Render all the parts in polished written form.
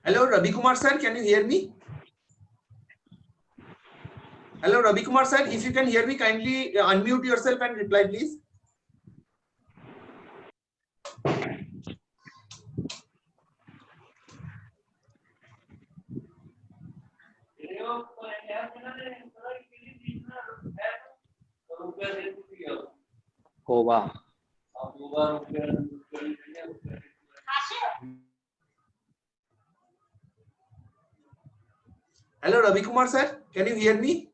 Hello, Ravi Kumar sir, can you hear me? Hello, Ravi Kumar sir, if you can hear me, kindly unmute yourself and reply, please. Koba. Hello, Ravi Kumar sir, can you hear me?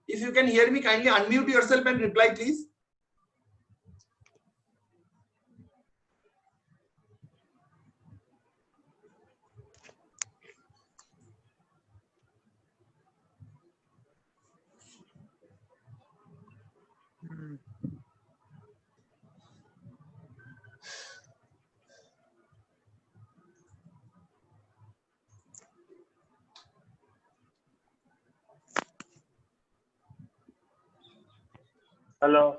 If you can hear me, kindly unmute yourself and reply, please. Hello.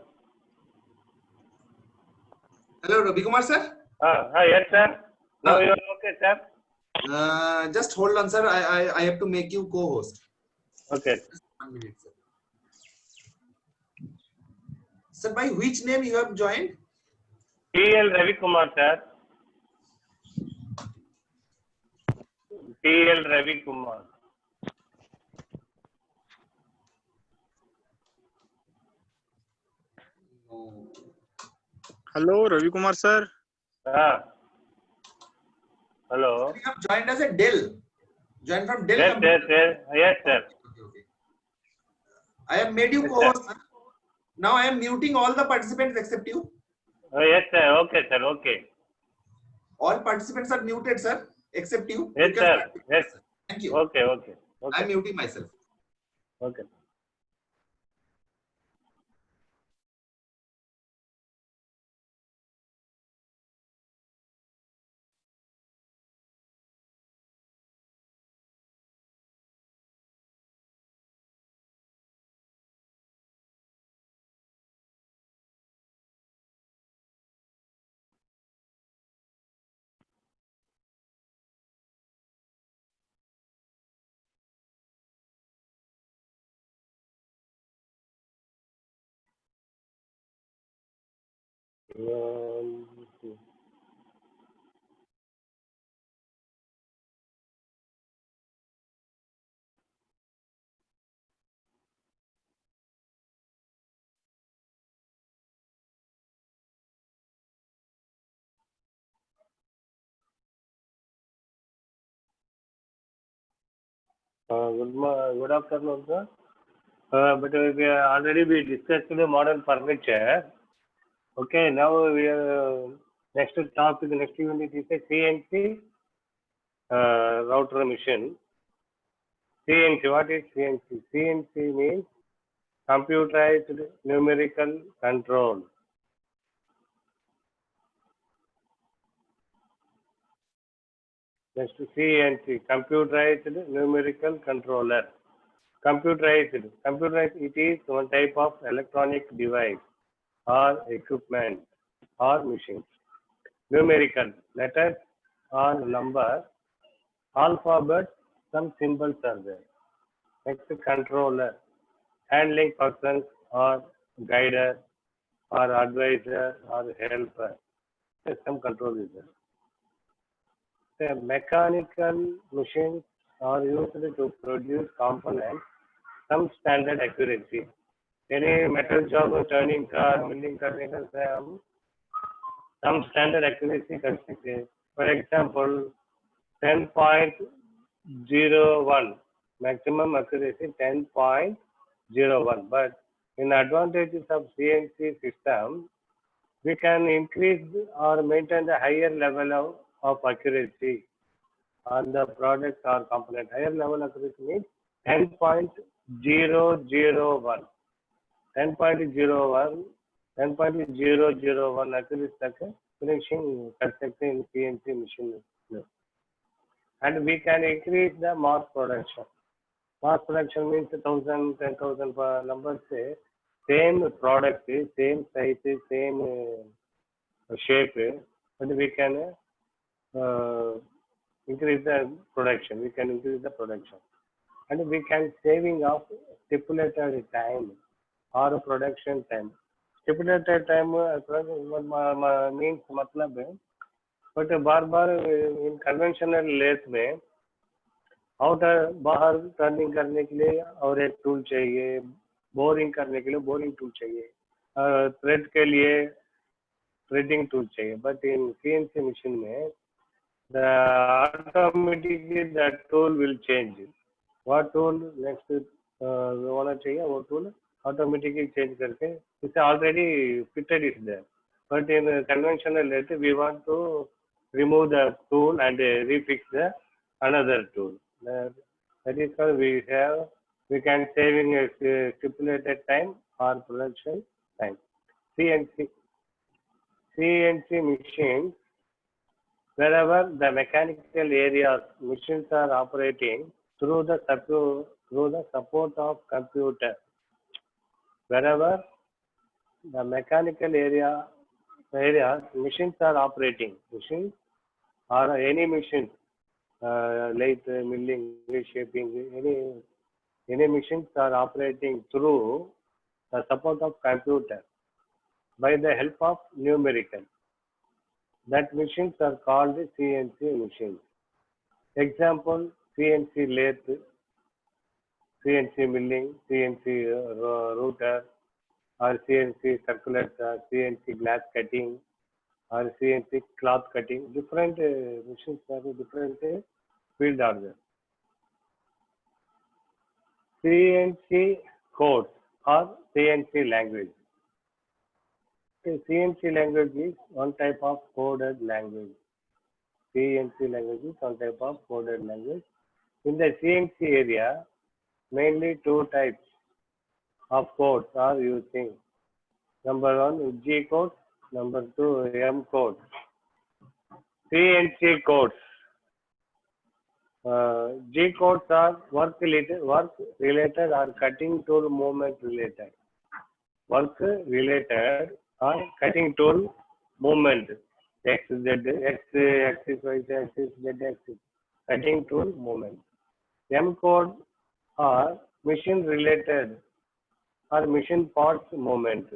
Hello, Ravi Kumar sir. Yes, sir. Now you are okay, sir. Just hold on, sir. I have to make you co-host. Okay. Just 1 minute, sir. Sir, by which name you have joined? TL Ravi Kumar, sir. TL Ravi Kumar. Hello, Ravi Kumar sir. Hello. You have joined as a Dell. Joined from Dell Yes, Computer. yes, sir. Okay. I have made you Yes, co-host, sir. Now I am muting all the participants except you. Yes, sir. Okay, sir. Okay. All participants are muted, sir, except you. Yes, You can sir. start. Yes. Sir. Thank you. Okay, okay. I am Okay. muting myself. Okay. Good afternoon, sir. But we discussed the modern furniture. Okay, now we are next topic. Next unit is a CNC router machine. CNC. What is CNC? CNC means computerized numerical control. Next CNC, computerized numerical controller. Computerized. It is one type of electronic device or equipment or machine. Numerical, letters or numbers, alphabet, some symbols are there. Next controller, handling persons or guider or advisor or helper. Some control is there. The mechanical machines are used to produce components, some standard accuracy. Any metal job or turning car, milling car, some standard accuracy considered. For example, 10.01 maximum accuracy 10.01. But in advantages of CNC system, we can increase or maintain the higher level of accuracy on the product or component. Higher level accuracy means 10.001. 10.001 accuracy तक finishing कर सकते हैं in CNC machine में. And we can increase the mass production. Mass production means 1,000, 10,000 numbers से same product, same size, same shape, but we can increase the production. We can increase the production, and we can saving of stipulated time or production time. Stipulated time means मतलब है, but bar in conventional lathe में outer बाहर turning करने के लिए और एक tool चाहिए, boring करने के लिए boring tool चाहिए, thread के लिए threading tool चाहिए. But in CNC machine में the automatically the tool will change. What tool next होना चाहिए वो tool automatically change करके, it's already fitted is there. But in conventional lathe we want to remove the tool and refix the another tool. That is why we can saving a stipulated time or production time. CNC machines, wherever the mechanical areas machines are operating through the support of computer. Wherever the mechanical areas machines are operating, machines or any machines, lathe, milling, reshaping, any machines are operating through the support of computer by the help of numerical. That machines are called CNC machines. Example: CNC lathe, CNC milling, CNC router, or CNC circulator, CNC glass cutting, or CNC cloth cutting. Different machines are different field are there. CNC codes or CNC language. CNC language is one type of coded language. CNC language is one type of coded language. In the CNC area, mainly two types of codes are using. Number one, G code. Number two, M code. CNC codes. G codes are work related or cutting tool movement related. Work related or cutting tool movement. X, Z, X axis, Y axis, Z axis. Cutting tool movement. M code are machine related or machine parts movement.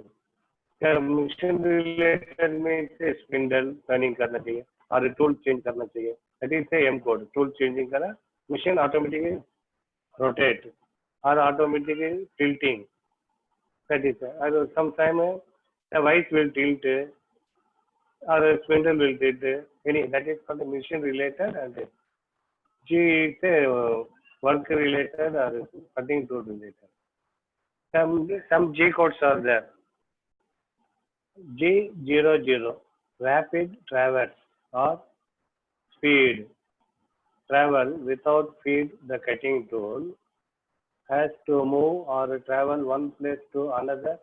Machine related means spindle turning करना चाहिए और tool change करना चाहिए. That is the M code. Tool changing करना, machine automatically rotate or automatically tilting. That is sometimes the vice will tilt or a spindle will tilt. Any that is called machine related, and G is work related or cutting tool related. Some G codes are there. G00, rapid traverse or speed. Travel without feed the cutting tool has to move or travel one place to another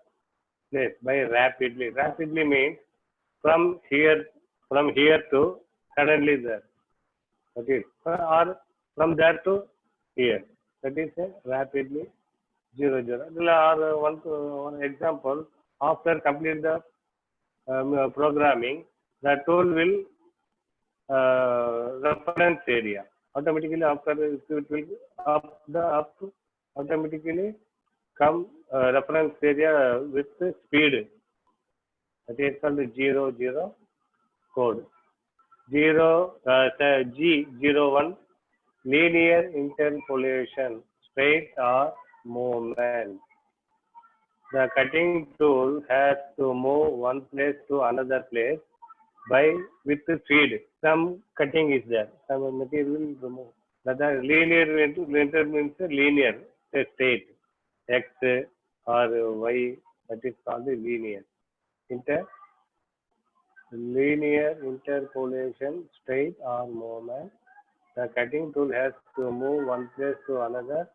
place by rapidly. Rapidly means from here to suddenly there. Okay, or from there to here. That is rapidly 00. Or one example, after complete the programming, the tool will reference area. Automatically after it will automatically come reference area with speed. That is called 00 code. G01, linear interpolation, straight or movement. The cutting tool has to move one place to another place with speed. Some cutting is there, some material remove. That linear inter means linear, straight, X or Y. That is called linear. Linear interpolation, straight or movement. The cutting tool has to move one place to another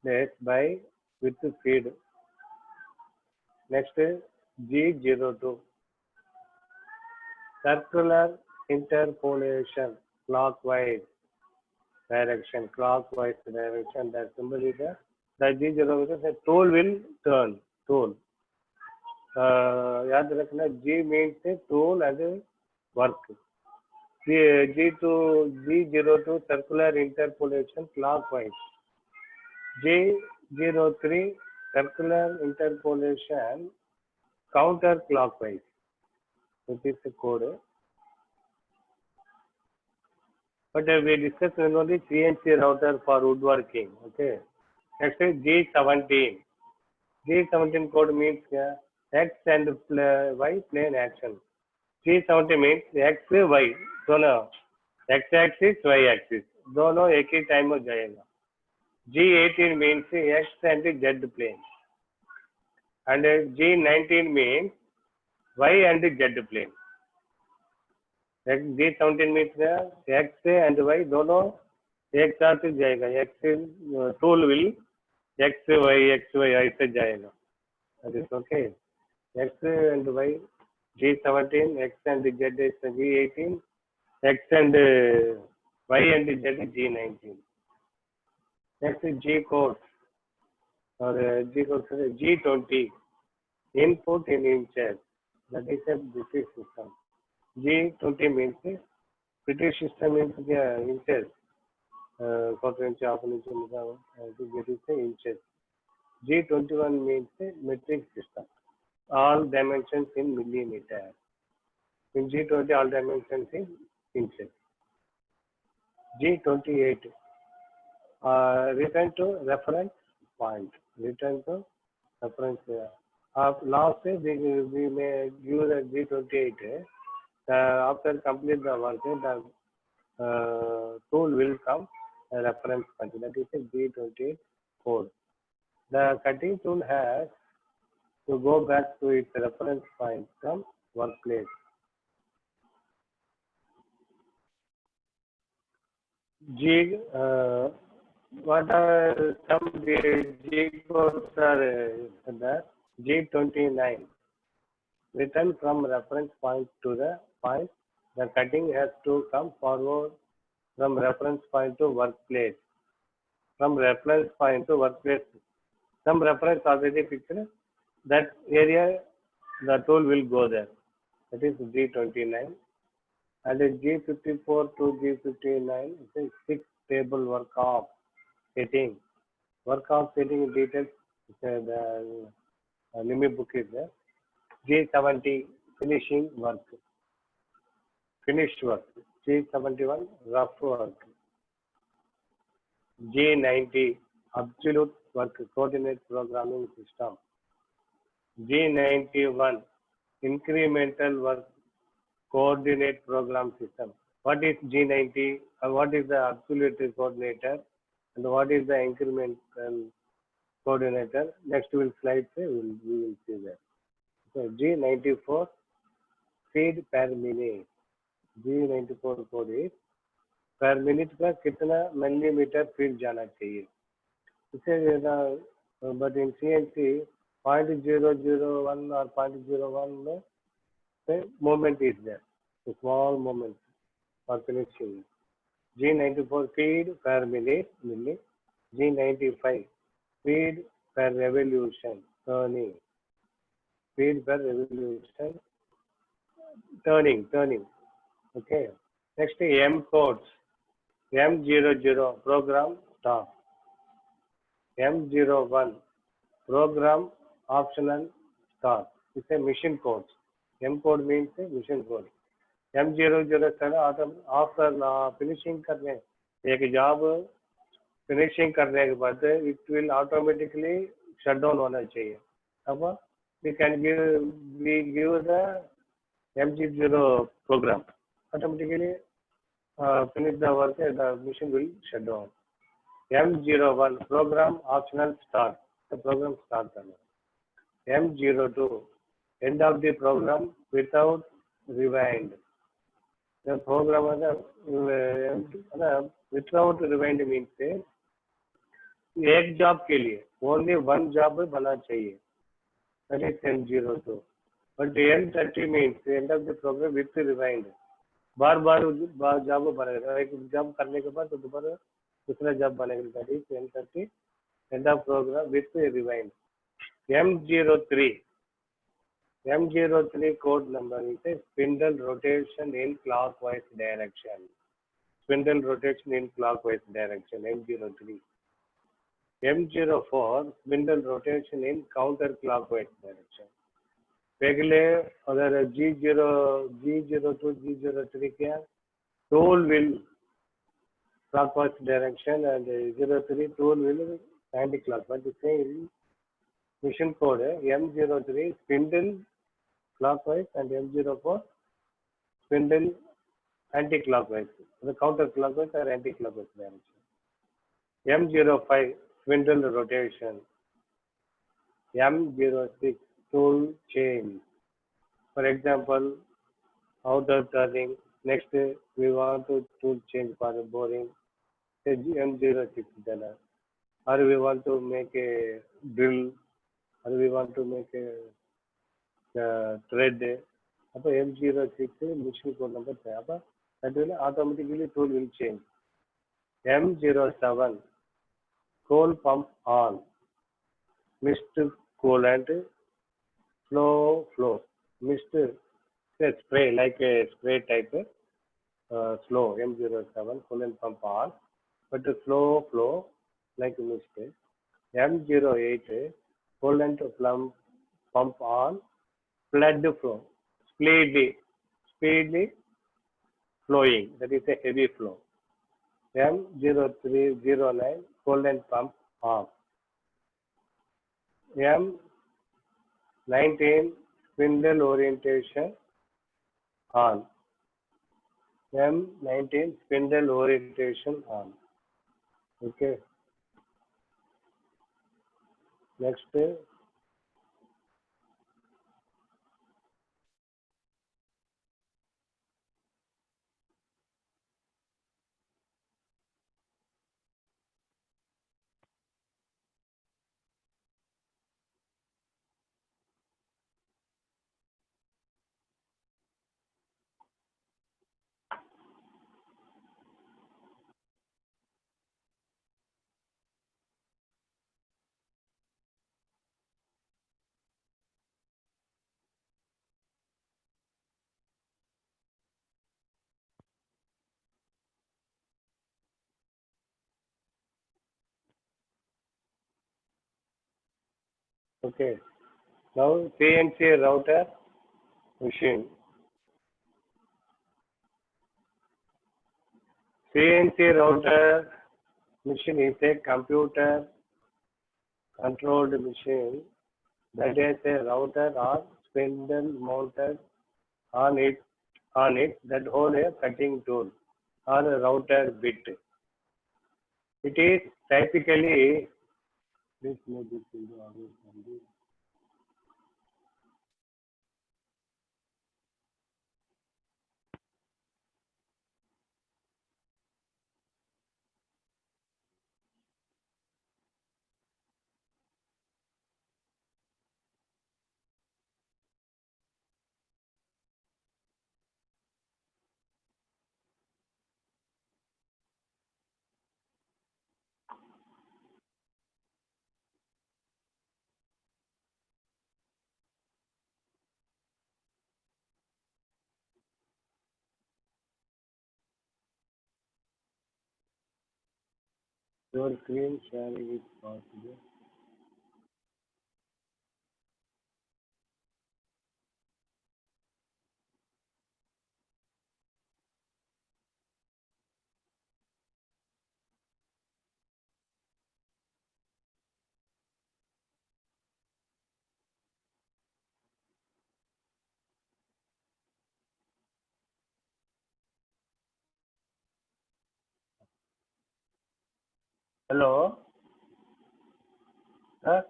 place by with speed. Next is G02. Circular interpolation, clockwise direction. That symbol is the G02. The tool will turn. Tool. याद रखना G means tool and work. G02 circular interpolation clockwise. G03 circular interpolation counterclockwise. This is the code. But we discussed only CNC router for woodworking. Okay. Next is G17. G17 code means X and Y plane action. G70 means X, Y. दोनों X axis, Y axis. दोनों एक ही time में जाएगा. G18 means X and Z plane. And G19 means Y and Z plane. G17 means X and Y दोनों एक साथ जाएगा. X tool will X Y ऐसे जाएगा. That is okay. X and Y. G17 X and Z is G18. X and Y and Z is G19. Next is G code or G20. Input in inches. That is a British system. G20 means British system means inches. Quarter inch, half an inch, that is inches. G21 means metric system. All dimensions in millimeter. In G20, all dimensions in inches. G28. Return to reference point. Return to reference. Last we may give the G28. After complete the work, the tool will come a reference point. That is a G28 code. The cutting tool has to go back to its reference point from workplace. What are some G codes are there? G29. Return from reference point to the point. The cutting has to come forward from reference point to workplace. From reference point to workplace. Some reference already pictured. That area, the tool will go there. That is G29. And G54 to G59 is a 6 table work off setting. Work off setting details, the limit book is there. G70 finishing work. Finished work. G71 rough work. G90 absolute work coordinate programming system. G91 incremental work coordinate program system. What is G90? What is the absolute coordinator? And what is the incremental coordinator? Next will slide we will see that. So G94 feed per minute. G94 code is per minute का कितना millimetre feed जाना चाहिए. इसे but in CNC 0.001 or 0.01 में moment is there. A small moment for finishing. G94 feed per minute, milli. G95 feed per revolution, turning. Feed per revolution, turning. Okay. Next M codes. M00 program stop. M01 program optional start. It's a mission code. M code means a mission code. M00 after finishing करने एक job finishing करने के बाद it will automatically shut down होना चाहिए. अब we give the M00 program automatically finish the work and the machine will shut down. M01 program optional start. The program start करना. M02 end of the program without rewind. The program without rewind means एक job के लिए only one job बना चाहिए, that is M02. But M30 means end of the program with rewind. Bar bar job बनेगा, एक job करने के बाद तो दोबारा दूसरा जॉब बनेगा, that is M30 end of program with rewind. M03 code number is a spindle rotation in clockwise direction. Spindle rotation in clockwise direction, M03. M04 spindle rotation in counterclockwise direction. पहले अगर G02 G03 क्या, tool will clockwise direction and 03 tool will anti-clockwise. The same mission code M03 spindle clockwise and M04 spindle anti-clockwise, the counterclockwise or anti-clockwise direction. M05 spindle rotation. M06 tool change. For example, outer turning. Next, we want to tool change for boring. Say M06 done. Or we want to make a drill, or we want to make a thread. अब M06 mission code number है. अब that will automatically tool will change. M07 coal pump on. Mist coolant flow. Mist spray like a spray type. Slow M07 coolant pump on, but the flow like a mist. M08 coolant pump on, flood flow, speedily flowing, that is a heavy flow. M0309 coolant pump off. M19 spindle orientation on. M19 spindle orientation on. Okay. Next. Okay. Now CNC router machine. CNC router machine is a computer controlled machine that has a router or spindle mounted on it that hold a cutting tool or a router bit. It is typically this may be your screen sharing is possible. Hello? Huh?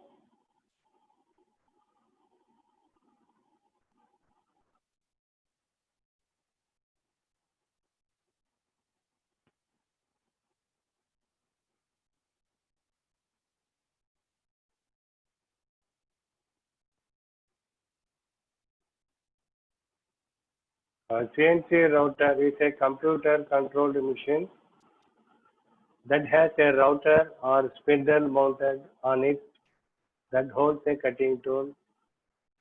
CNC router is a computer-controlled machine that has a router or spindle mounted on it that holds a cutting tool.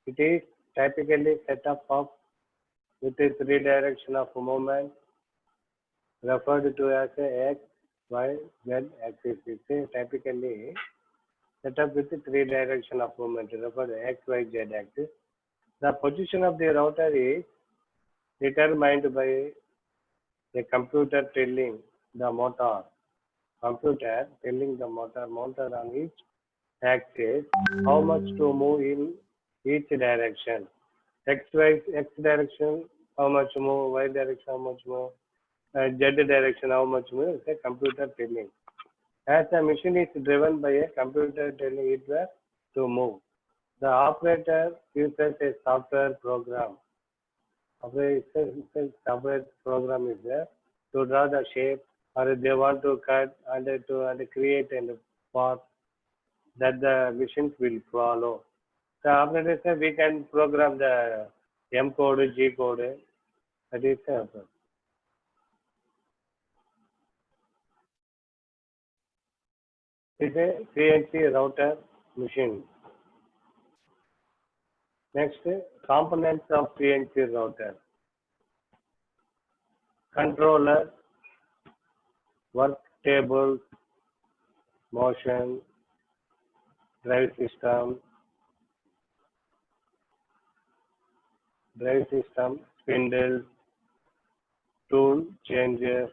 It is typically set up with a three direction of movement referred to as a X, Y, Z axis. It's a typically set up with a three direction of movement referred to X, Y, Z axis. The position of the router is determined by a computer telling the motor mounted on each axis how much to move in each direction. X direction, how much move, Y direction, how much move, Z direction, how much move, is a computer telling. As the machine is driven by a computer telling it where to move, the operator uses a software program. Software program is there to draw the shape, or if they want to cut and to create a path that the machines will follow. The operator says we can program the M code, G code. That is the operator. It's a CNC router machine. Next, components of CNC router. Controller, work tables, motion, drive system, spindle, tool changer,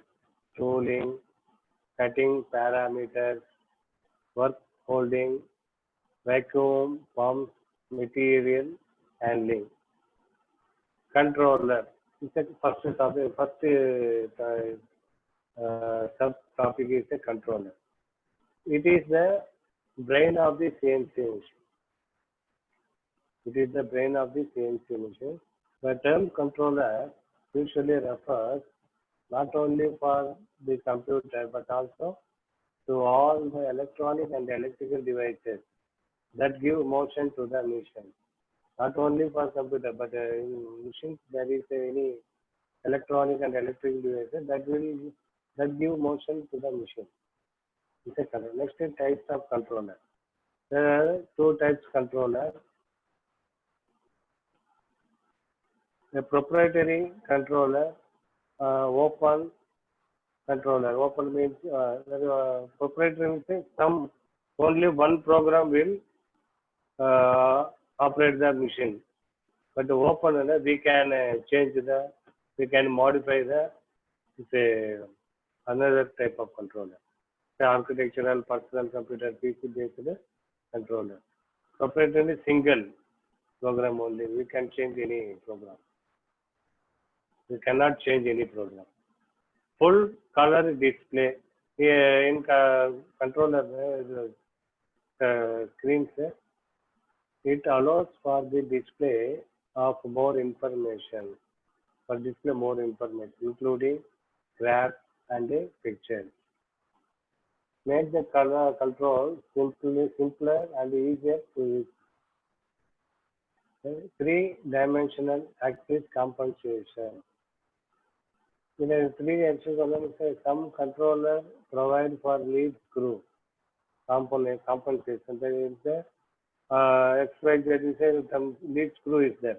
tooling, cutting parameters, work holding, vacuum pumps, material handling. Controller. It's the first topic. Subtopic is a controller. It is the brain of the CNC machine. The term controller usually refers not only for the computer but also to all the electronic and electrical devices that give motion to the machine. Not only for computer, but in machines there is any electronic and electrical devices that give motion to the machine. It's a controller. Next is types of controller. There are two types of controller. A proprietary controller, open controller. Open means proprietary means only one program will operate the machine. But open, we can we can modify another type of controller. The architectural, personal computer, PC based controller. Proprietary single program only. We can change any program. We cannot change any program. Full color display. In controller screens, it allows for the display of more information, including graphs and pictures. Make the color control simpler and easier to use. Three-dimensional axis compensation. In a three-dimensional, some controller provide for lead screw compensation. There is the XYZ, some lead screw is there.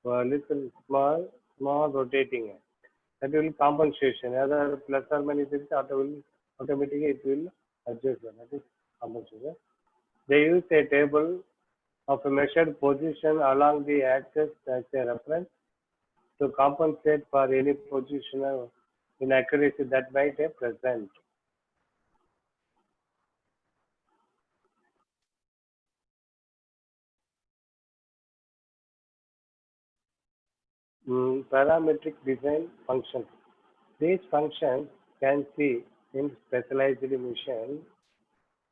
Little small rotating. That will compensation. Other plus or minus automatically it will adjust. That is compensation. They use a table of a measured position along the axis as a reference to compensate for any positional inaccuracy that might be present. Parametric design functions. These functions can see in specialized machines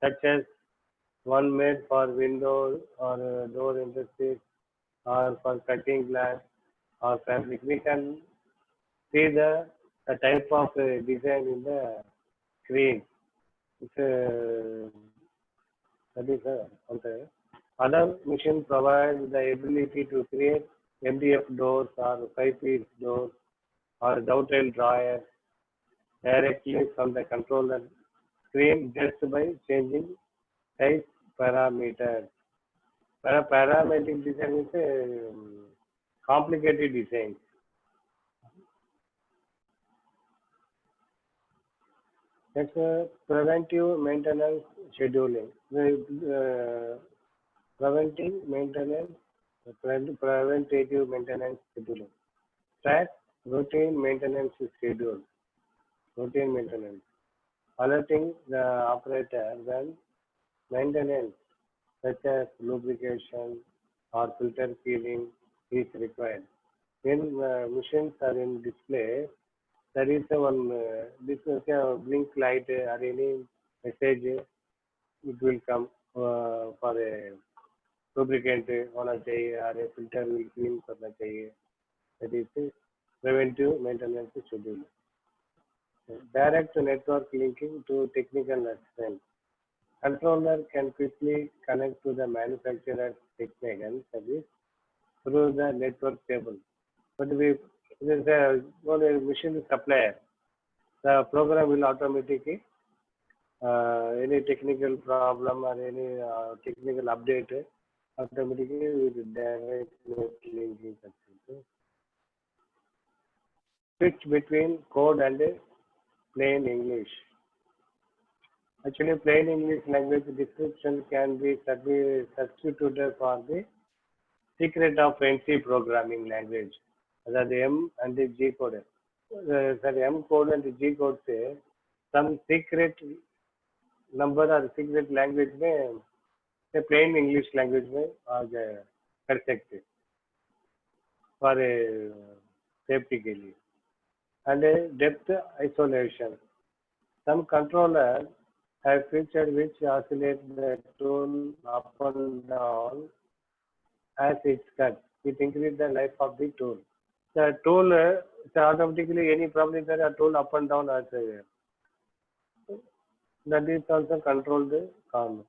such as one made for window or door industries or for cutting glass or fabric. We can see the type of design in the screen. That is okay. Other machines provide the ability to create MDF doors or 5-piece doors or dovetail drawer directly from the controller screen just by changing size parameters. Parametric design is a complicated design. That's preventive maintenance scheduling. Preventative maintenance scheduling. Track routine maintenance schedule. Routine maintenance. Alerting the operator when maintenance such as lubrication or filter peeling is required. When machines are in display, there is this is a blink light or any message. It will come for a lubricant होना चाहिए और a filter will clean करना चाहिए. That is the preventive maintenance schedule. Direct network linking to technical assistance. Controller can quickly connect to the manufacturer's technical service through the network cable. But if there is a machine supplier, the program will automatically any technical problem or any technical update automatically will direct linking. Switch between code and plain English. Actually, plain English language description can be substituted for the secret of NC programming language. That is M and the G code. M code and the G code say some secret number or secret language में plain English language में आ जाए कर सकते for safety के लिए. And depth isolation. Some controllers have features which oscillate the tool up and down as it's cut. It increases the life of the tool. The tool automatically any problem is there, a tool up and down as that is also controlled calm.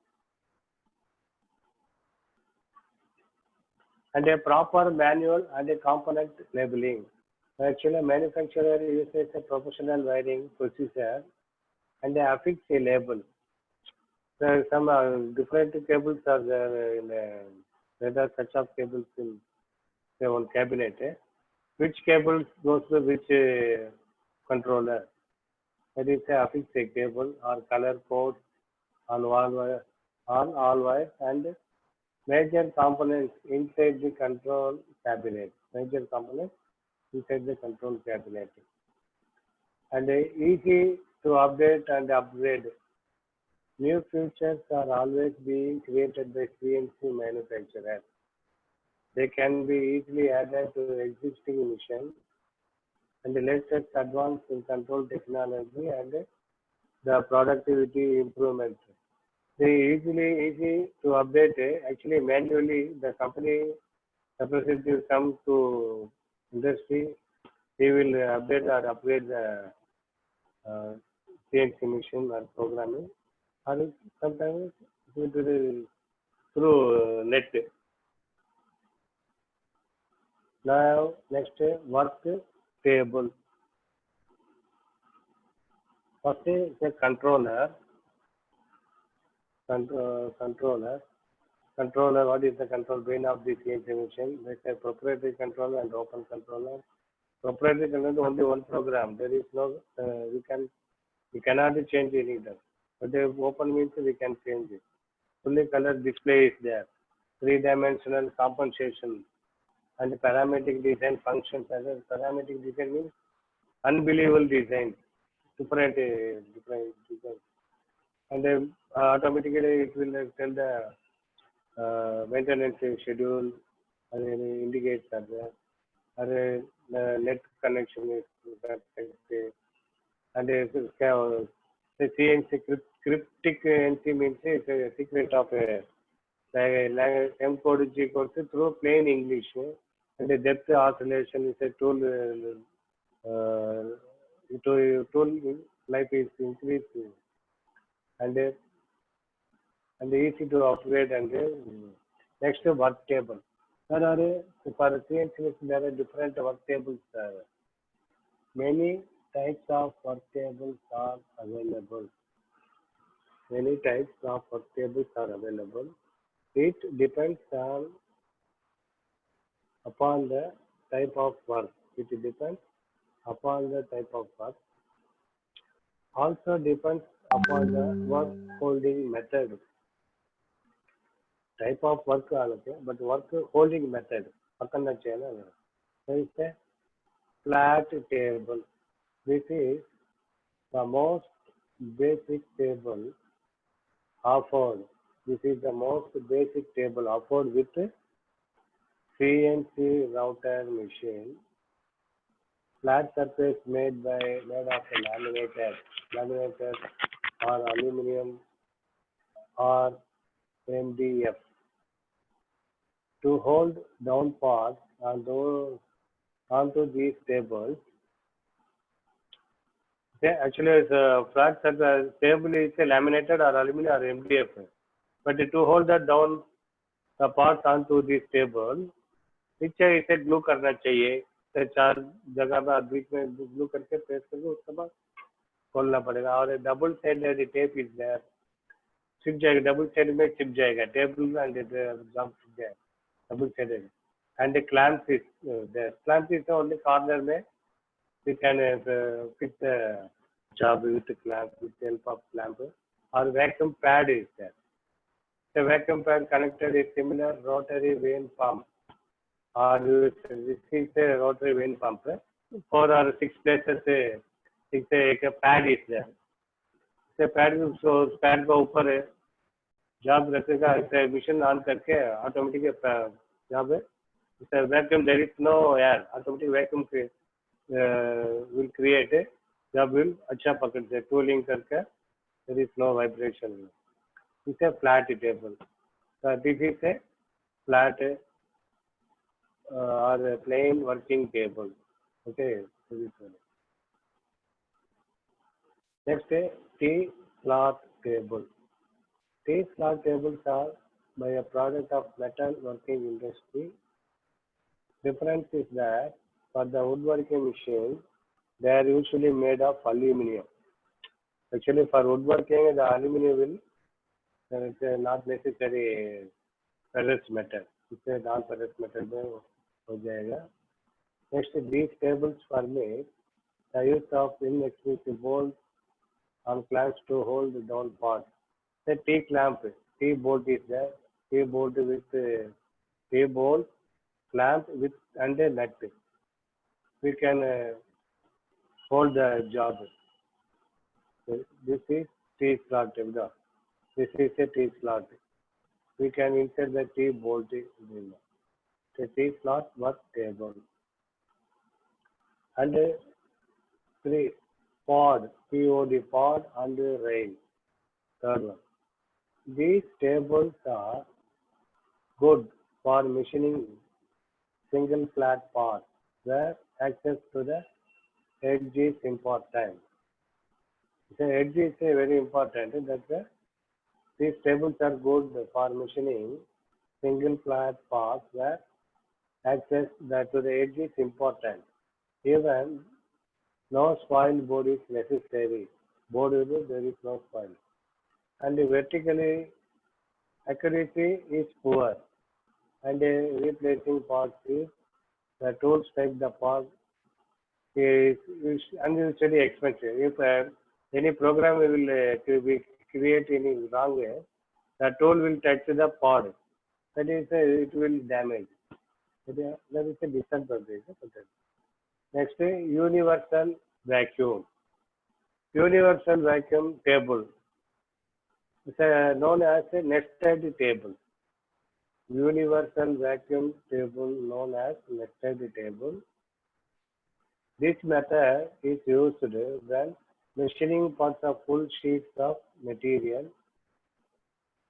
And a proper manual and a component labeling. Actually, manufacturer uses a professional wiring procedure and they affix a label. There are some different cables are there in there are such of cables in one cabinet. Which cable goes to which controller? That is a affix a cable or color code on all wires and major components inside the control cabinet. Major components inside the control cabinet. And easy to update and upgrade. New features are always being created by CNC manufacturers. They can be easily added to existing machines and the latest advance in control technology and the productivity improvement. They easy to update. Actually, manually, the company representative come to industry. He will update or upgrade the CNC machine or programming, or sometimes through net. Now, next work table. First is a controller. Controller. What is the control brain of the CNC machine? There's a proprietary controller and open controller. Proprietary controller only one program. There is no we cannot change any of that. But the open means we can change it. Fully color display is there. 3-dimensional compensation and parametric design functions. As a parametric design means unbelievable design. Different design. And automatically it will tell the maintenance schedule or any indicates are there. Or net connection is perfect. And the CNC cryptic NC means it's a secret of a M code G code through plain English. And the depth oscillation is a tool. Tool life is increased and easy to upgrade. And next work table. There are for CNC there are different work tables. Many types of work tables are available. Many types of work tables are available. It depends upon the type of work. It depends upon the type of work. Also depends upon the work holding method. Type of work but work holding method. There is a flat table. This is the most basic table offered. This is the most basic table offered with CNC router machine. Flat surface made of laminated or aluminum or MDF to hold down parts onto these tables. Actually, it's a flat surface table is a laminated or aluminum or MDF. But to hold that down the parts onto this table, पीछे इसे glue करना चाहिए. तो 4 जगह पर बीच में glue करके press करके उसके बाद खोलना पड़ेगा. और double sided tape is there. चिप जाएगा, डबल साइड में चिप जाएगा टेबल एंड जंप चिप जाएगा double sided. And clamp is there. Clamp is only corner में we can fit the job with the clamp, with the help of clamp, or vacuum pad is there. The vacuum pad connected is similar rotary vane pump, or this is a rotary vane pump. 4 or 6 places a pad is there. The pad so pad को ऊपर है job रखेगा. इसे machine on करके automatic job है. इसे vacuum there is no air, automatic vacuum will create a job will अच्छा पकड़ से tooling करके there is no vibration. It's a flat table. So this is a flat or a plain working table. Okay. Next T-slot table. T-slot tables are by a product of metal working industry. Difference is that for the woodworking machine, they are usually made of aluminum. Actually, for woodworking, the aluminum will not necessary ferrous metal. It's a non-ferrous metal. Next, these tables were made the use of inexpensive bolts on clamps to hold down parts. The T-clamp, T-bolt is there. T-bolt with T-bolt, clamp with and a nut. We can hold the job. This is T-slot table. This is a T-slot. We can insert the T-bolt in the T-slot work table. And 3 pod, POD pod and rail. Third one. These tables are good for machining single flat parts where access to the edge is important. The edge is very important. These tables are good for machining single flat parts where access to the edge is important. Even no spoil board is necessary. Board there is no spoil. And the vertically accuracy is poor. And replacing parts is the tools take the part is unusually expensive. If any program will create any wrong way, the tool will touch the pod. That is, it will damage. That is a disadvantage. Next, universal vacuum. Universal vacuum table. It's known as a nested table. Universal vacuum table known as nested table. This method is used when machining parts of full sheets of material.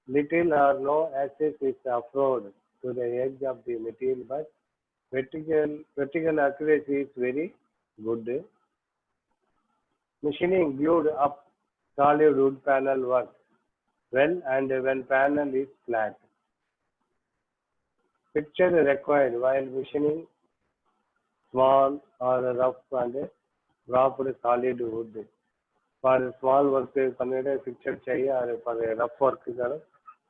Little or no access is afforded to the edge of the material, but vertical accuracy is very good. Machining glued up solid wood panel works well and when panel is flat. Picture required while machining small or rough and wrapped solid wood. For small work, consider picture चाहिए और for rough work करो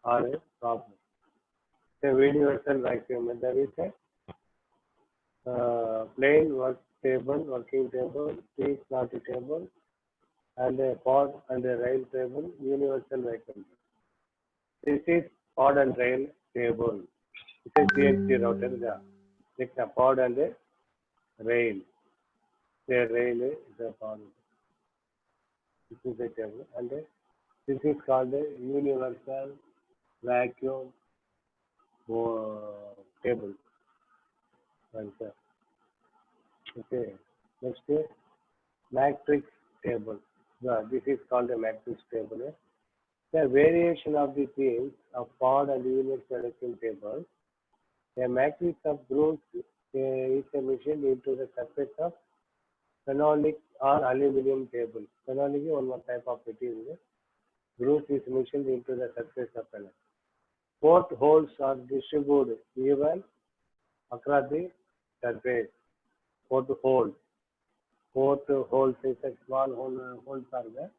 और wrap. The universal vacuum. There is a plain work table, working table, tea slotty table, and a pod and a rail table. Universal vacuum. This is pod and rail table. This is CNC router. It's a pod and a rail. The rail is the pod. This is the table, and this is called the universal vacuum table. Okay. Next is matrix table. This is called a matrix table. The variation of the themes of pod and universal vacuum table. A matrix of grooves is machined into the surface of phenolic or aluminum table. Phenolic is one more type of material. Groove is machined into the surface of phenolic. Port holes are distributed even across the surface. Port holes is a small holes are there.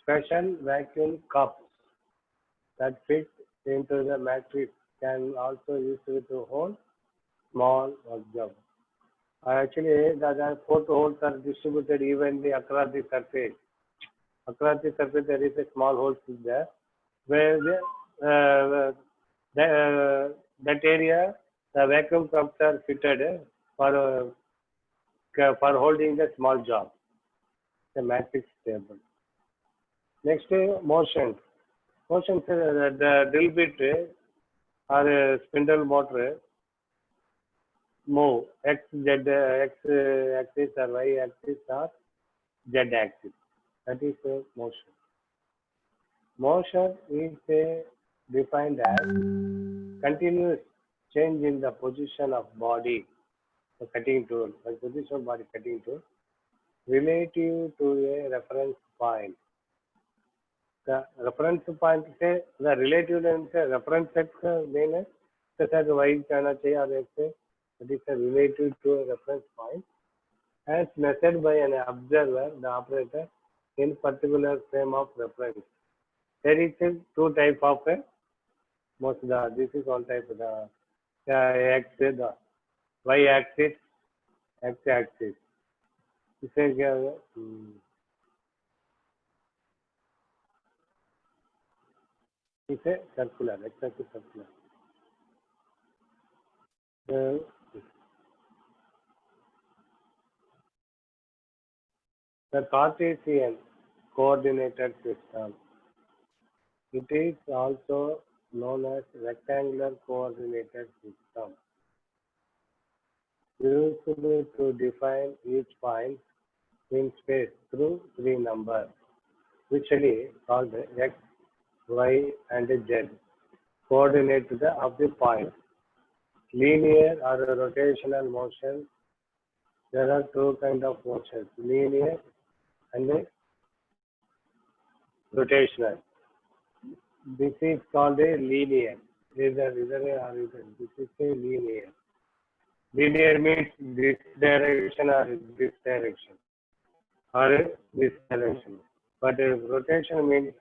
Special vacuum cups that fit into the matrix can also use to hold small work job. Actually, the port holes are distributed evenly across the surface. Across the surface, there is a small hole there, where that area the vacuum cups are fitted for holding the small job. The matrix table. Next, motion. Motion is the drill bit or a spindle motor move x axis or y axis or z axis. That is motion. Motion is defined as continuous change in the position of body, the cutting tool, position of body cutting tool, relative to a reference point. The reference point से the relative से reference set main है तो शायद y जाना चाहिए और x से that is relative to a reference point as measured by an observer, the operator in particular frame of reference. There is two type of this is one type of the x the y axis, x axis. This is it's a circular, x-axis circular. The Cartesian coordinated system. It is also known as rectangular coordinated system. Used to define each point in space through three numbers, usually called x, y, and z. Coordinate of the point. Linear or rotational motion. There are two kinds of motions: linear and rotational. This is called a linear. This is a linear. Linear means this direction or this direction or this direction. But rotation means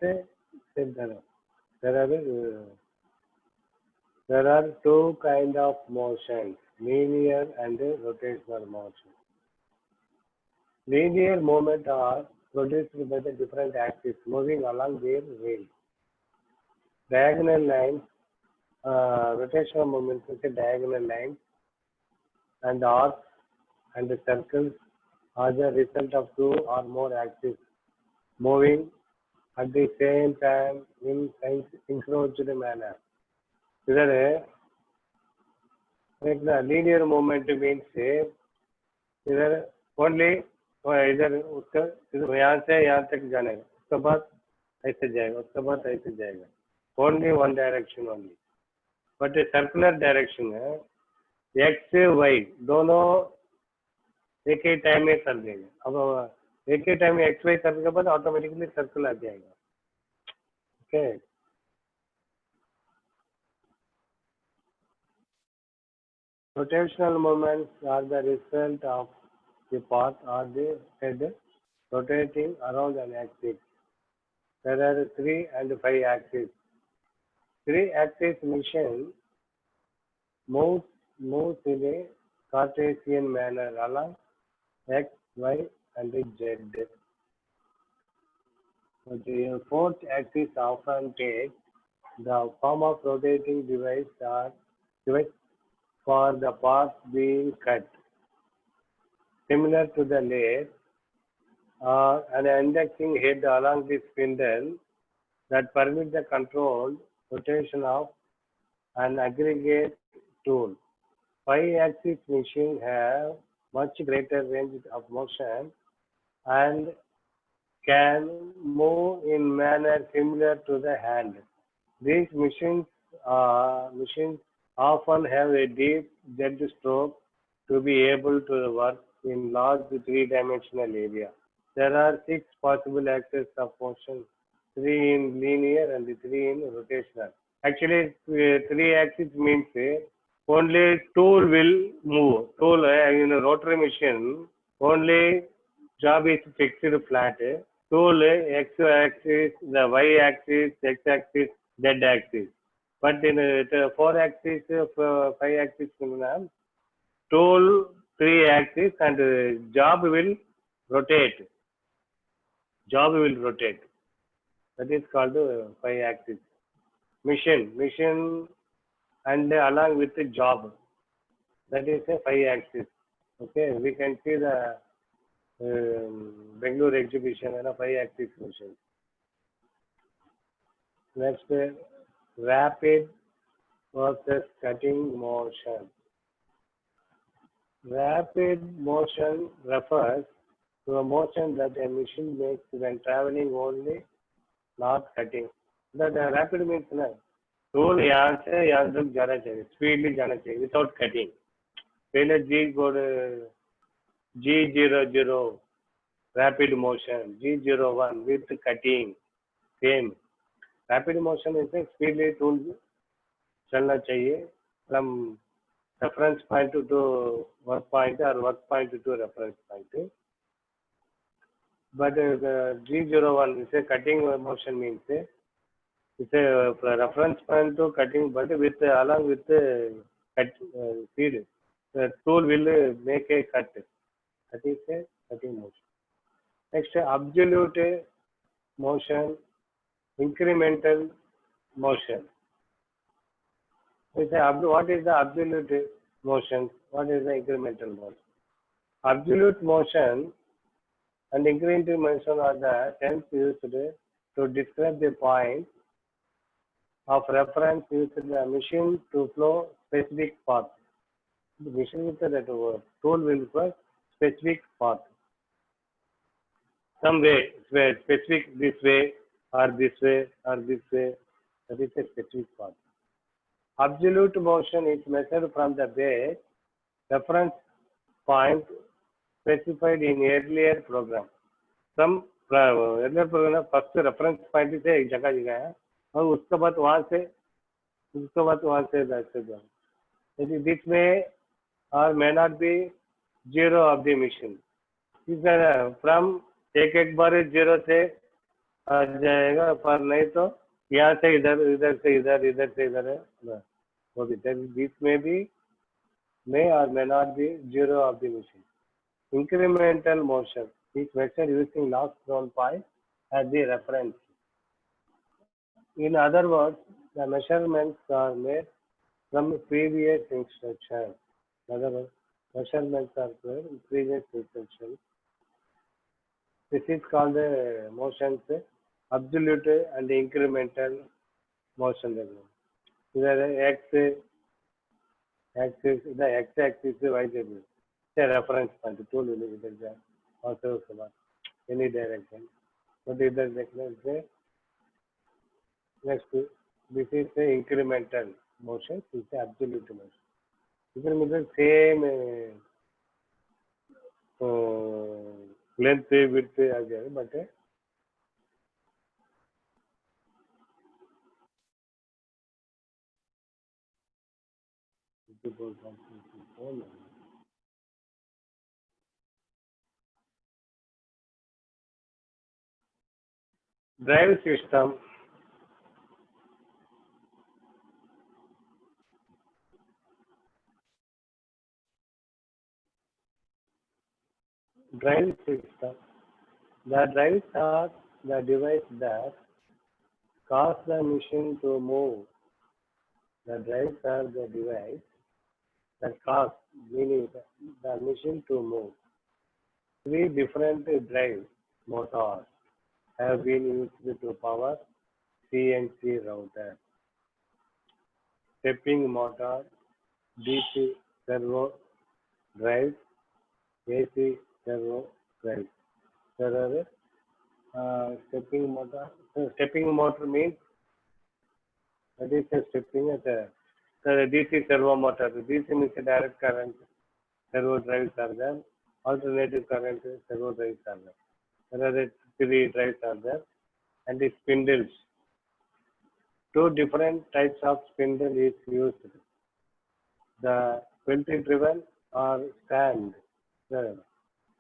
there are two kinds of motions, linear and rotational motion. Linear movement are produced by the different axes moving along their rails. Diagonal lines, rotational movement is a diagonal lines and arcs and circles are the result of two or more axes moving at the same time in synchronous manner. Either linear movement means either only इधर उसका यहाँ से यहाँ तक जाने का, उसके बाद ऐसे जाएगा, उसके बाद ऐसे जाएगा. Only one direction only. But a circular direction है, x y दोनों एक ही टाइम में कर देंगे. अब एक ही टाइम में x y करने के बाद ऑटोमेटिकली सर्कल आ जाएगा. Okay. Rotational movements are the result of the path or the head rotating around an axis. There are 3 and 5 axes. 3-axis motion moves in a Cartesian manner along x, y, and z. The 4th axis often takes the form of rotating device for the path being cut, similar to the lathe, or an indexing head along the spindle that permits the controlled rotation of an aggregate tool. 5-axis machines have much greater range of motion and can move in manner similar to the hand. These machines often have a deep Z stroke to be able to work in large 3-dimensional area. There are 6 possible axes of motion, 3 in linear and 3 in rotational. Actually, 3 axis means only tool will move. Tool in a rotary machine, only job is fixed flat. Tool x axis, the y axis, x axis, z axis. But in the 4 axis, 5 axis, tool 3 axis and job will rotate. Job will rotate. That is called 5 axis. Mission and along with the job. That is a 5 axis. Okay, we can see the Bangalore exhibition and a 5 axis motion. Next, rapid versus cutting motion. Rapid motion refers to a motion that a machine makes when traveling only, not cutting. That rapid means tool यहाँ तक जाना चाहिए, speedily जाना चाहिए without cutting. पहले G00 rapid motion, G01 with cutting, same. Rapid motion is a speedily tool चलना चाहिए from reference point to work point or work point to reference point. But G01 is a cutting motion means it's a reference point to cutting, but with along with cut speed, the tool will make a cut. That is a cutting motion. Next, absolute motion, incremental motion. What is the absolute motion? What is the incremental motion? Absolute motion and incremental motion are the terms used to describe the point of reference used in the machine to flow specific path. The machine with that tool will flow specific path. Some way, specific this way or this way or this way. That is a specific path. Absolute motion is measured from the base reference point specified in earlier program. Some earlier program first reference point से एक जगह है और उसके बाद वहाँ से यदि this may or may not be zero of the machine. From एक बार 0 से आ जाएगा, पर नहीं तो यहाँ से इधर से इधर है वो भी. This may or may not be zero of the machine. Incremental motion is measured using last known point as the reference. In other words, the measurements are made from previous instruction. In other words, measurements are made from previous instruction. This is called the motions, absolute and incremental motion. Either x-axis, the x-axis, y-axis. The reference point, tool will be there, also any direction. But either direction. Next, this is the incremental motion. This is the absolute motion. Incremental same length width as well, but Drive system. Drive system. The drives are the device that cause the machine to move. The drives are the device that cause, meaning the machine to move. Three different drive motors have been used to power CNC router. Stepping motor, DC servo drive, AC servo drive. There are stepping motor. So stepping motor means that is a stepping at the DC servo motor. DC means a direct current servo drives are there. Alternative current servo drives are there. There are three drives are there, and the spindles. Two different types of spindle is used. The belt-driven or stand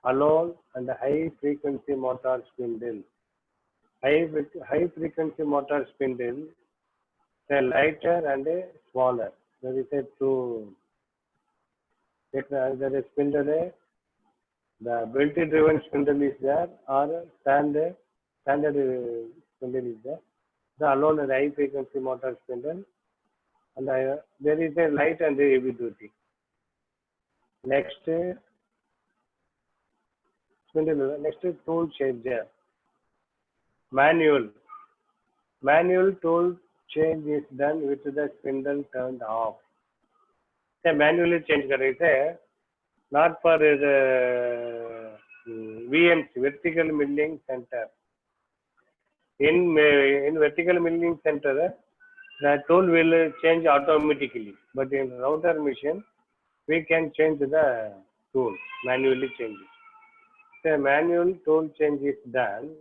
alone and the high frequency motor spindle. High frequency motor spindle, they are lighter and smaller. There is a two. There is spindle. The belt-driven spindle is there, or standard spindle is there. The alone and high frequency motor spindle, and there is a light and a heavy duty. Next spindle. Next tool changer. Manual tool change is done with the spindle turned off. So manually change करेंगे, not for the VMC, vertical milling center. In vertical milling center, the tool will change automatically. But in router machine, we can change the tool, manually change it. The manual tool change is done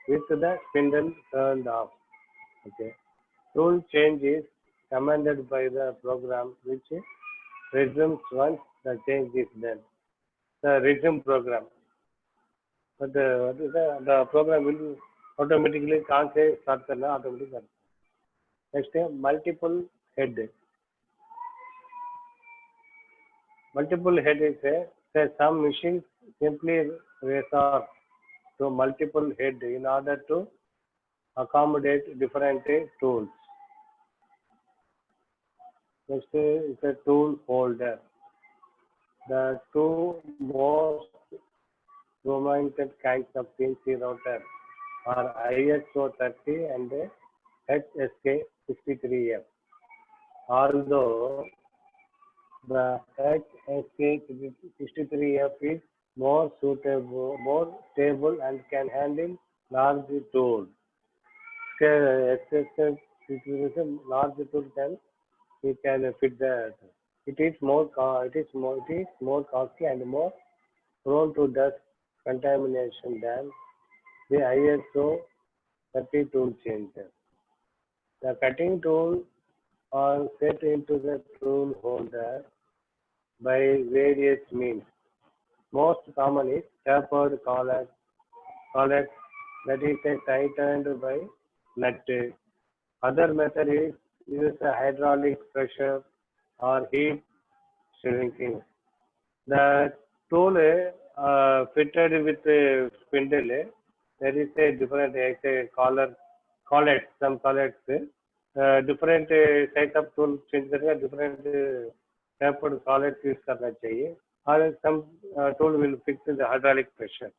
with the spindle turned off. Okay. Tool change is commanded by the program which resumes once the change is done. The resume program. But the program will automatically can't say start करना automatically. Next multiple head. Multiple head is say some machines simply resort to multiple head in order to accommodate different tools. Next is a tool holder. The two most prominent kinds of CNC router are ISO 30 and HSK 63F. Although the HSK 63F is more suitable, more stable, and can handle large tools. HSK large tool can fit that. It is more costly and more prone to dust contamination than the ISO 30 tool changer. The cutting tool are set into the tool holder by various means. Most common is tapered collet that is tightened by nut. Other method is use a hydraulic pressure or heat shrinking. The tool fitted with a spindle, there is a different collet, some collets, different size of tool change करेगा, different tapered collets use करना चाहिए, or some tool will fix the hydraulic pressure.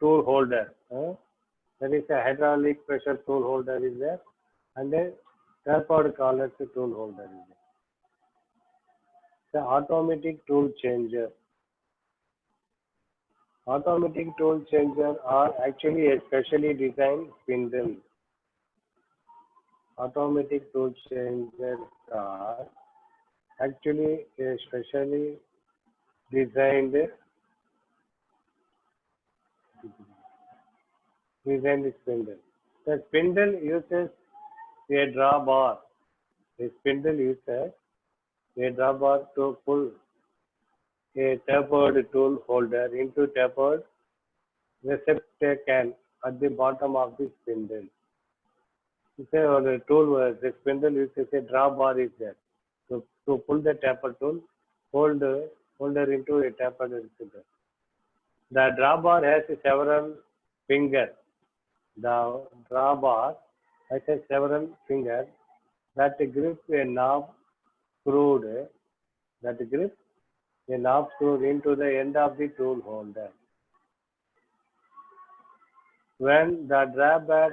Tool holder, there is a hydraulic pressure tool holder is there, and a tapered collet tool holder is there. The automatic tool changer. Automatic tool changer are actually a specially designed spindle. Automatic tool changers are actually a specially designed spindle. The spindle uses a drawbar. The spindle uses a drawbar to pull a tapered tool holder into tapered receptacle at the bottom of the spindle. Say on the tool, the spindle is a drawbar is there. To pull the taper tool holder into a tapered spindle. The drawbar has several fingers. The drawbar has several fingers that grip a knob screwed into the end of the tool holder. When the drawbar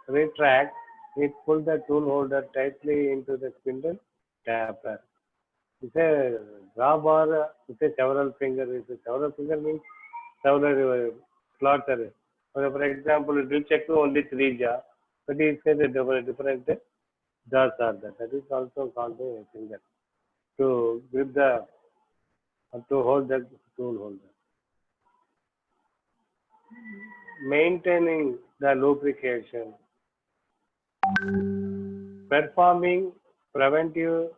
retracts, it pulls the tool holder tightly into the spindle taper. It's a drawbar with several fingers. Several fingers means several slots. For example, drill check only 3 jaws, but it says different jaws are there. That is also called a finger to grip to hold the tool holder. Maintaining the lubrication. Performing preventive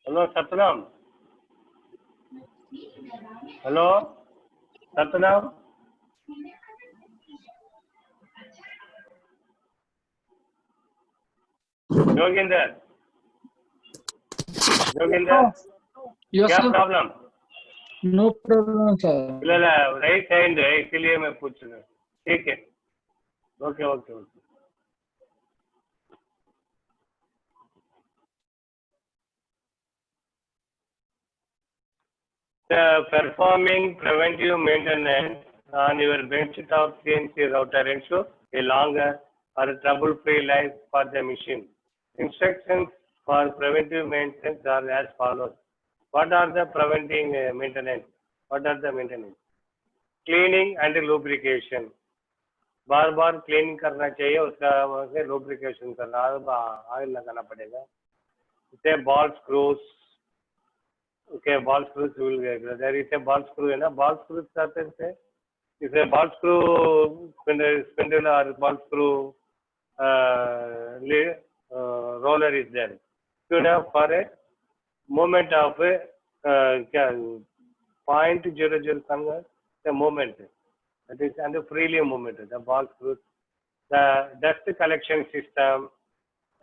Hello, Satnam. Hello, Satnam. Joginder. Yes, क्या sir. Problem? No problem, sir. Right hand है इसीलिए मैं पूछ रहा हूँ. ठीक है. Okay okay okay. Performing preventive maintenance on your benchtop CNC router ensure a longer or trouble-free life for the machine. Instructions for preventive maintenance are as follows. What are the preventing maintenance? What are the maintenance? Cleaning and lubrication. बार बार cleaning करना चाहिए, उसका lubrication करना, oil लगाना पड़ेगा. जैसे ball screws. Okay, ball screws will get. There is a ball screw, है ना? Ball screw certain से. Is a ball screw spindle or ball screw roller is there. Should have for a moment of क्या 0.00 the moment. That is and the freely movement. The ball screws. The dust collection system.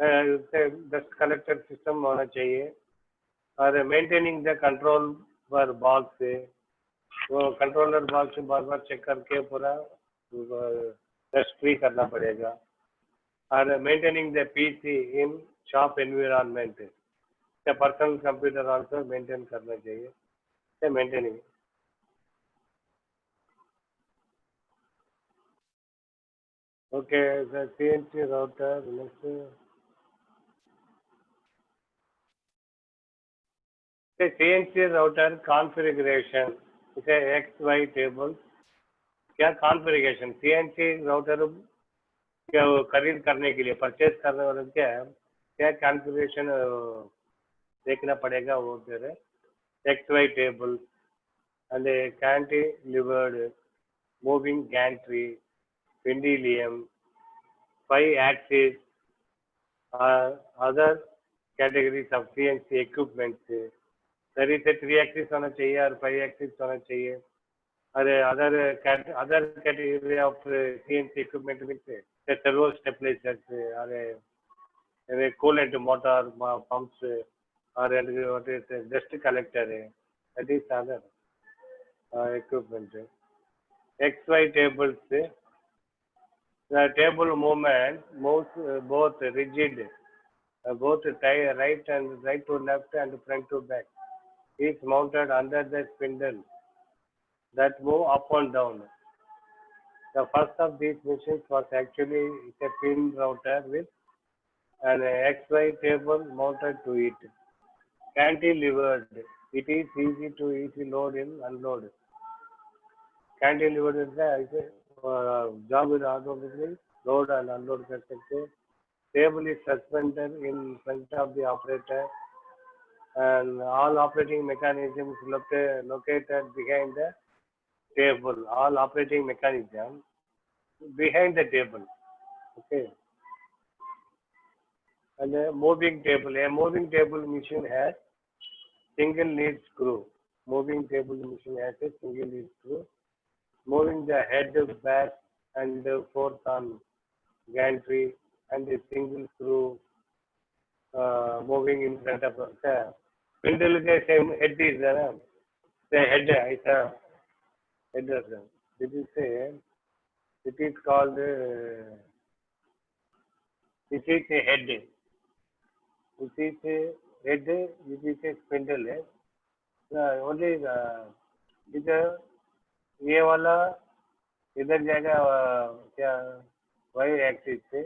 Dust collector system होना चाहिए. और maintaining the control पर box से वो controller box से बार बार check करके पूरा डस्ट फ्री करना पड़ेगा. और maintaining the PC in shop environment. Personal computer also maintain करना चाहिए. Maintaining. Okay, the CNC router next. The CNC router configuration is a XY table. क्या configuration? CNC router क्या खरीद करने के लिए परचेज करने वाले क्या configuration देखना पड़ेगा वो फिर XY table and a cantilevered moving gantry, pendulum, 5-axis, other categories of CNC equipment. There is a 3-axis होना चाहिए और 5-axis होना चाहिए. अरे other category of CNC equipment means the servo stabilizers, अरे coolant motor pumps, or what is dust collector. That is other equipment. XY tables. The table movement moves both rigid, both right to left and front to back. Is mounted under the spindle that move up and down. The first of these machines was actually a pin router with an XY table mounted to it. Cantilevered. It is easy to easily load and unload. Cantilevered is job will automatically load and unload कर सकते हैं. Table is suspended in front of the operator, and all operating mechanisms located behind the table. All operating mechanisms behind the table. Okay. And a moving table. A moving table machine has single lead screw. Moving table machine has a single lead screw. Moving the head back and forth on gantry, and a single screw moving in front of us. Spindle के same head is there. The head ऐसा head है. This is it is called this is a head. This is a head. This is a spindle है. Only इधर ये वाला इधर जाएगा क्या y axis से,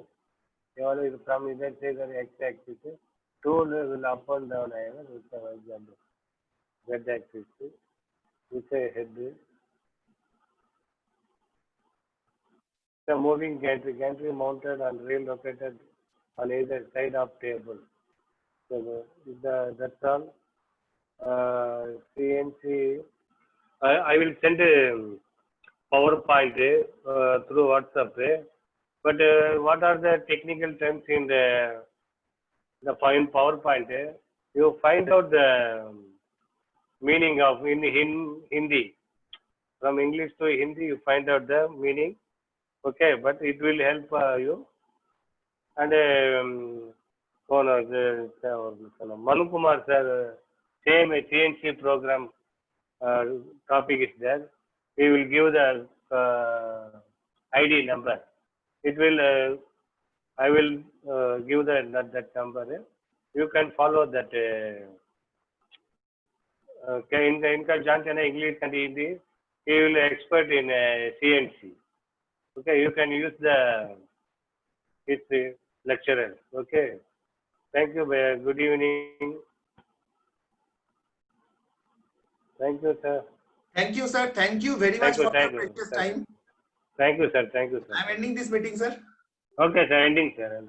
ये वाला from इधर से इधर x axis से, tool will up and down आएगा उसका y जाएगा z axis से, इसे head. The moving gantry mounted on rail located on either side of table. So that's all. CNC. I will send a PowerPoint through WhatsApp. But what are the technical terms in the fine PowerPoint? You find out the meaning of in Hindi. From English to Hindi, you find out the meaning. Okay, but it will help you. And Manu Kumar sir, same CNC program topic is there. We will give the ID number. It will. I will give that number. You can follow that. इनका जानते हैं English and Hindi. He will expert in CNC. Okay, you can use his lecturer. Okay, thank you. Good evening. Thank you, sir. Thank you, sir. Thank you very much for your precious time. Thank you, sir. Thank you, sir. I'm ending this meeting, sir. Okay, sir. Ending, sir.